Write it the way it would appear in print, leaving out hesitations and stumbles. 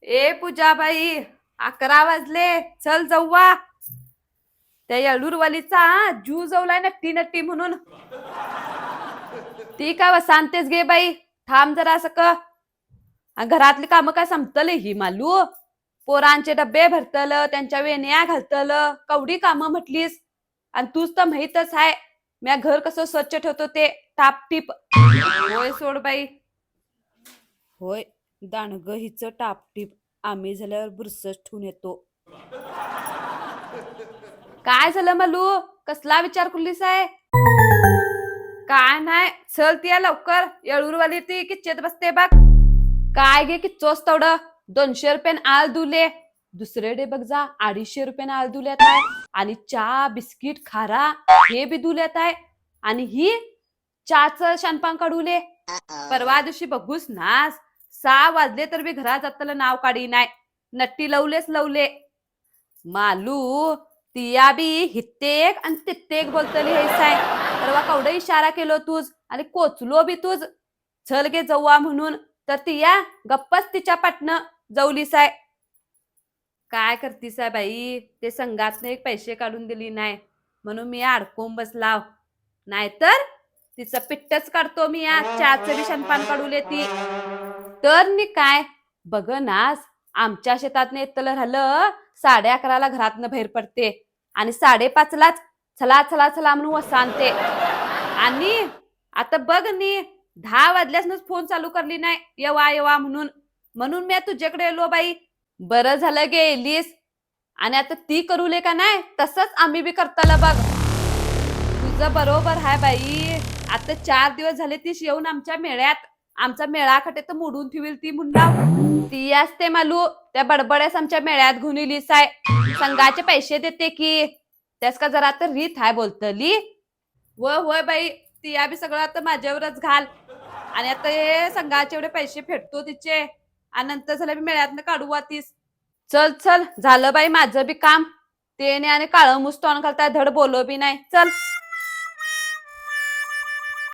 ए पूजाबाई, 11 वाजले. चल जाऊवा. त्या येळूरवालीचा जू जवलाय नट्टी नट्टी म्हणून. ती का सांगतेच गे बाई. थांब जरा असं क. घरातली कामं काय संपतले ही मालू. पोरांचे डब्बे भरतल, त्यांच्या वेण्या घालतल, कवडी कामं म्हटलीस. आणि तूच तर माहीतच आहे म्या घर कसं स्वच्छ ठेवतो ते टापटीप. होय सोड बाई. होय, दांडग हिच टापटीप. आम्ही झाल्यावर बुरसच ठेवून येतो. काय झालं मालू? कसला विचार कुलीस आहे? काय नाही, चल ती लवकर. येळूरवाली ती किच्चेत बसते बघ. काय गे किच्चोस तेवढं? 200 रुपये आळ दुले. दुसरे डे बघ जा 250 रुपये आळ दुल्यात आहे. आणि चहा बिस्किट खारा हे बी दुल्यात आहे. आणि ही चहाच शानपान काढूले. परवा दिवशी बघूस नास 6 वाजले तर बी घरात जातलं नाव काढी नाही. नट्टी लवलेच लवले. मालू तिया बी हित्तेक आणि तित्तेक बोलतली हे साय. परवा केवढा इशारा केलो तूच आणि कोचलो बी तूच. चल गे जाऊया म्हणून. तर तिया गप्पच तिच्या पाटणं जवलीस आहे. काय करतीस आहे बाई? ते संघातनं एक पैसे काढून दिली नाही म्हणून मी अडकून बसलाव. नाहीतर तिचं पिट्टच काढतो मी. आज चहाचं बी शनपान काढूले ती. तर नी काय बघ नास, आमच्या शेतात येतलं राहिलं 11:30ला घरातनं बाहेर पडते आणि 5:30लाच चला चला चला म्हणून वसानते. आणि आता बघ नी 10 वाजल्यासनच फोन चालू करली नाही येवा येवा म्हणून. म्हणून मी तुझ्याकडे येलो बाई. बरं झालं गेलीस. आणि आता ती करूले का नाही तसंच आम्ही बी करताला बघ. तुझं बरोबर आहे बाई. आता 4 दिवस झाले तीच येऊन आमच्या मेळ्यात. आमचा मेळा खटे तर मोडून ठेवील ती म्हणला. ती असते मालू त्या बडबड्यास आमच्या मेळ्यात घेऊन इलीस आहे. संघाचे पैसे देते की. त्यास का जरा तर रीत आहे बोलतली. होय होय बाई. ती बी सगळं आता माझ्यावरच घाल. आणि आता हे संघाचे एवढे पैसे फेडतो तिचे. आणि नंतर झालं मी मेळ्यातनं काढू वातीस. चल चल झालं बाई माझं बी काम. तेने आणि काळं मुस तोंड घालताय धड बोलो बी नाही. चल.